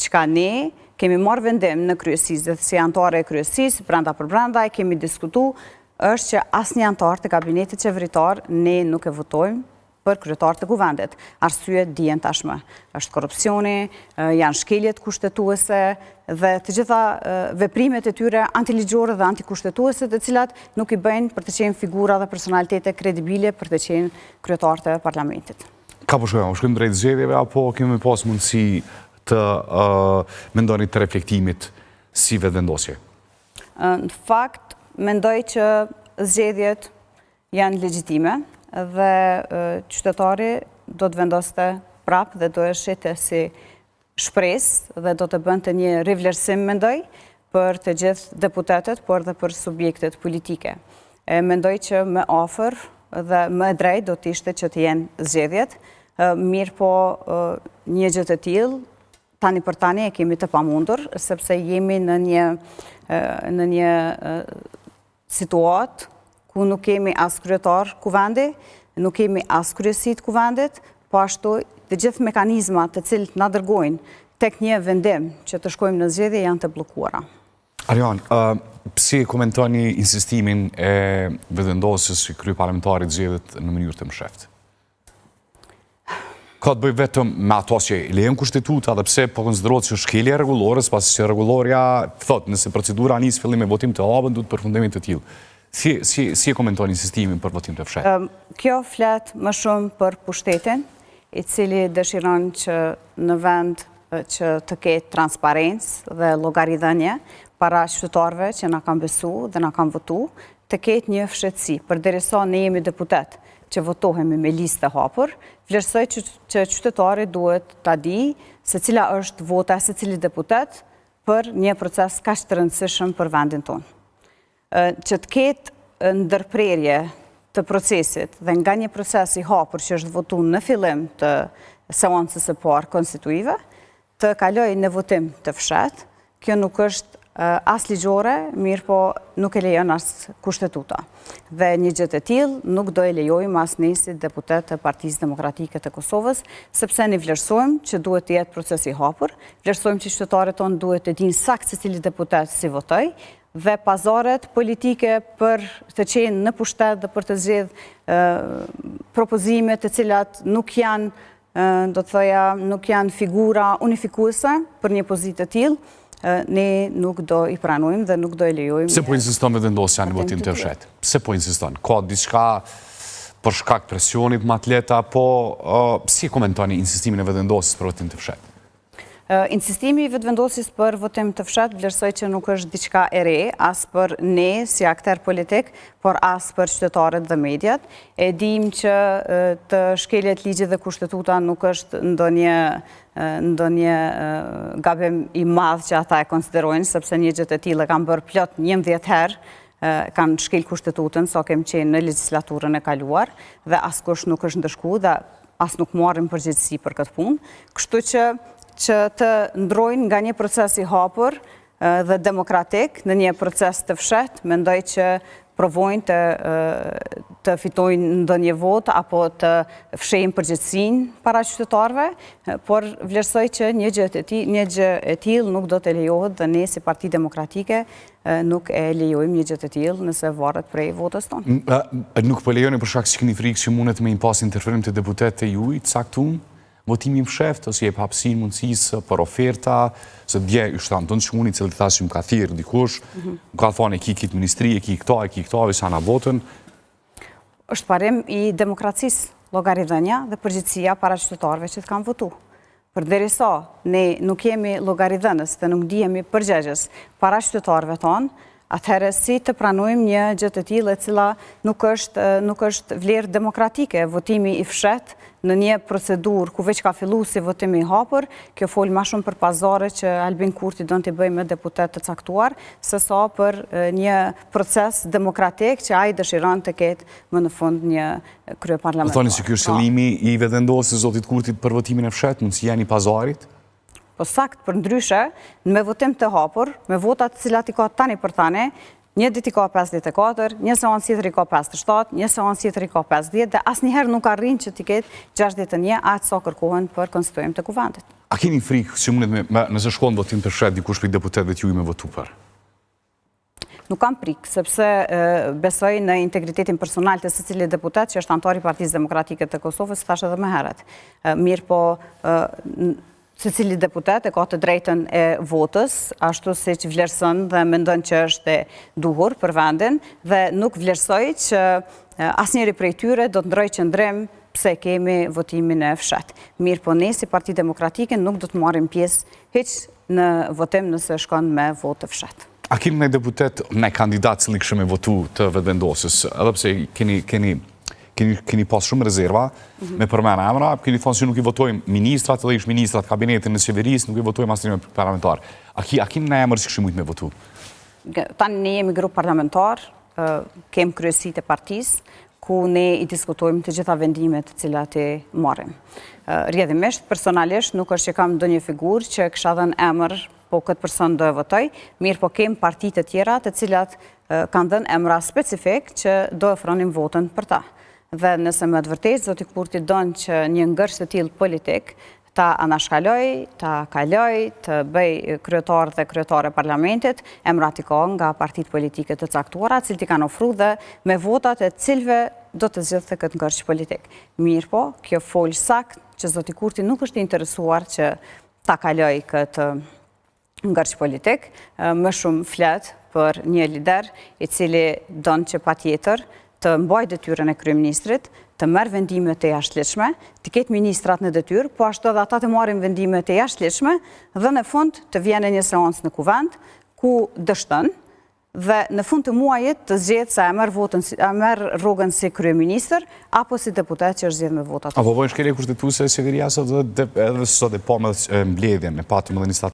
çka ne kemi marrë vendim në kryesisë dhe si anëtare e kryesisë, brenda për brenda, kemi diskutu, është që asnjë anëtar të kabinetit qeveritar ne nuk e votojmë për kryetar të kuvendit. Arsye dihen tashmë. Është korrupsioni, janë shkeljet kushtetuese dhe të gjitha veprimet e tyre antiligjore dhe antikushtetuese, të cilat nuk i bëjnë për të qenë figura dhe personalitete kredibile për të qenë kryetar të parlamentit. Ka po shkojmë drejt zgjedhjeve apo kemi pas mundësi të mendoni të reflektimit si vetëvendosje? Në fakt, mendoj që zgjedhjet janë legjitime dhe qytetari do të vendoste prapë dhe do e shite si shpresë dhe do të bënte një rivlerësim, mendoj, për të gjithë deputetet, por dhe për subjektet politike. Mendoj që më afër dhe më drejt do të ishte që të jenë zgjedhjet, mirë po një gjë të tillë tani për tani e kemi të pamundur, sepse jemi në një situatë ku nuk kemi as kryetar kuvendi, nuk kemi as kryesit kuvendit, po ashtu të gjithë mekanizmat të cilët na dërgojnë tek një vendim që të shkojmë në zgjedhje janë të bllokuara. Arion, si komentoni insistimin e vetëvendosjes së kryeparlamentarit zgjedhet në mënyrë të msheftë? Ka të bëjë vetëm me ato që lejon kushtetuta dhe pse po konsiderohet që shkelje rregullore, pasi që rregulloria thotë nëse procedura nis fillim me votim të hapur duhet përfundimit të tillë. Si e komentoni insistimin për votim të fshehtë? Kjo flet më shumë për pushtetin, i cili dëshiron që në vend që të ketë transparencë dhe llogaridhënie para qytetarëve që na kanë besu dhe na kanë votu, të ketë një fshehtësi. Përderisa ne jemi deputet që votohemi me listë të hapur, vlerësoj që qytetari duhet ta di se cila është vota e secili deputet për një proces kaq të rëndësishëm për vendin tonë. Që të ketë ndërprerje të procesit dhe nga një proces i hapur që është votu në fillim të seancës së parë konstituive, të kaloj në votim të fshehtë, kjo nuk është as ligjore, mirë po nuk e lejon as kushtetuta. Dhe një gjë të tillë nuk do e lejojmë as ne si deputet të Partisë Demokratike të Kosovës, sepse ne vlerësojmë që duhet të jetë proces i hapur, vlerësojmë që qytetarët tonë duhet të dinë saktë secili deputet si votoi, dhe pazaret politike për të qenë në pushtet dhe për të zgjedh propozime të cilat nuk janë, do të thoja, nuk janë figura unifikuese për një pozitë të tillë, ne nuk do i pranojmë dhe nuk do i lejojmë. Pse po insiston vetëvendosja në votim të fshehtë? Pse po insiston? Ka diçka për shkak presionit më atleta, apo si komentoni insistimin e vetëvendosjes për votim të fshehtë? Insistimi i vetëvendosjes për votim të fshehtë vlerësoj që nuk është diçka e re, as për ne si akter politik, por as për qytetarët dhe mediat. E dim që të shkeljet ligje dhe kushtetuta nuk është ndonjë gabim i madh që ata e konsiderojnë, sepse një gjë të tillë kanë bërë plot 11 herë, kanë shkel kushtetutën sa kemi qenë në legjislaturën e kaluar dhe askush nuk është ndëshkuar dhe as nuk marrin përgjegjësi për këtë punë. Kështu që të ndrojnë nga një proces i hapur dhe demokratik në një proces të fshehtë, mendoj që provojnë të fitojnë ndonjë votë apo të fshejnë përgjegjësinë para qytetarëve, por vlerësoj që një gjë e tillë nuk do të lejohet dhe ne si Parti Demokratike nuk e lejojmë një gjë të tillë nëse varet prej votës tonë. Nuk po lejoni për shkak se keni frikë që mundet me pas interferim të deputetëve juaj të caktuar? Votimi i fshehtë ose jep hapësinë mundësisë për oferta, se dje yshtan tonë shkuni që thashë më ka thirrë dikush, ka thonë e kikit ministri, e këta, sa na votën. Është parim i demokracisë, llogaridhënia dhe përgjegjësia para qytetarëve që të kanë votuar. Përderisa ne nuk jemi llogaridhënës dhe nuk ndihemi përgjegjës para qytetarëve tonë, atëherë si të pranojmë një gjë të tillë e cila nuk është vlerë demokratike, votimi i fshehtë në një procedurë ku veç ka filluar si votimi i hapur, kjo fol më shumë për pazare që Albin Kurti don t'i bëjë me deputet të caktuar, sesa për një proces demokratik që ai dëshiron të ketë më në fund një kryeparlamentar. Thoni se ky është qëllimi i vetëvendosjes zotit Kurtit për votimin e fshehtë, mundësia e pazarit? Po sakt, për ndryshe, me votim të hapur, me votat të cilat i ka tani për tani, Një dit i ka 54, një seancë tjetër i ka 57, një seancë tjetër i ka 50 dhe asnjëherë nuk arrin që t'i ketë 61 atë sa kërkohen për konstituim të kuvendit. A keni frikë që mundet nëse shkon votim të fshet dikush prej deputetëve t'juaj me votu për? Nuk kam prikë, sepse besoj në integritetin personal të secili deputet që është antar i Partisë Demokratike të Kosovës, thashë edhe më herët. Mirë po, secili deputet e ka të drejtën e votës, ashtu si që vlerëson dhe mendon që është e duhur për vendin, dhe nuk vlerësoj që asnjëri prej tyre do të ndrojë qëndrim pse kemi votimin e fshat. Mirë po, ne si Parti Demokratike nuk do të marrim pjesë hiç në votim nëse shkon me votë të fshat. A kemi në deputet, në kandidat cili këshëm e votu të vetëvendosës, edhe pse keni pas shumë rezerva me përmen emra, keni thonë që nuk i votojmë ministrat, edhe ish ministrat, kabinetin në qeverisë, nuk i votojmë asnjë parlamentar. A kemi në emër që këshëm ujtë me votu? Tanë ne jemi grup parlamentar, kem kryesit e partisë, ku ne i diskutojmë të gjitha vendimet të cilat i marrim. Rrjedhimisht, personalisht, nuk është që kam ndonjë figurë që kisha dhënë emër po këtë person do e votoj, mirë po kem partitë të tjera të cilat kanë dhënë emra specifik që do e ofronin votën për ta. Dhe nëse me të vërtetë zoti Kurti don që një ngërsh të tillë politik ta anashkaloj, ta kaloj, të bëj kryetar dhe kryetare parlamentit, emrat i ka nga partitë politike të caktuara, cilët i kanë ofruar dhe me votat e cilëve do të zgjidhte këtë ngërsh politik. Mirë po, kjo fol sakt që zoti Kurti nuk është interesuar që ta kaloj këtë ngërsh politik, më shumë flet për një lider i cili don që patjetër të mbajë detyrën e kryeministrit, të merr vendime të jashtëligjshme, të ketë ministrat në detyrë, po ashtu edhe ata të marrin vendime të jashtëligjshme dhe në fund të vjen një seancë në kuvend ku dështon dhe në fund të muajit të zgjedh se e merr rrugën si kryeministër apo si deputet që është zgjedhur me votat. Apo po shkelje kushtetuese e qeveria sot edhe sot e pa me mbledhjen, e patëm edhe një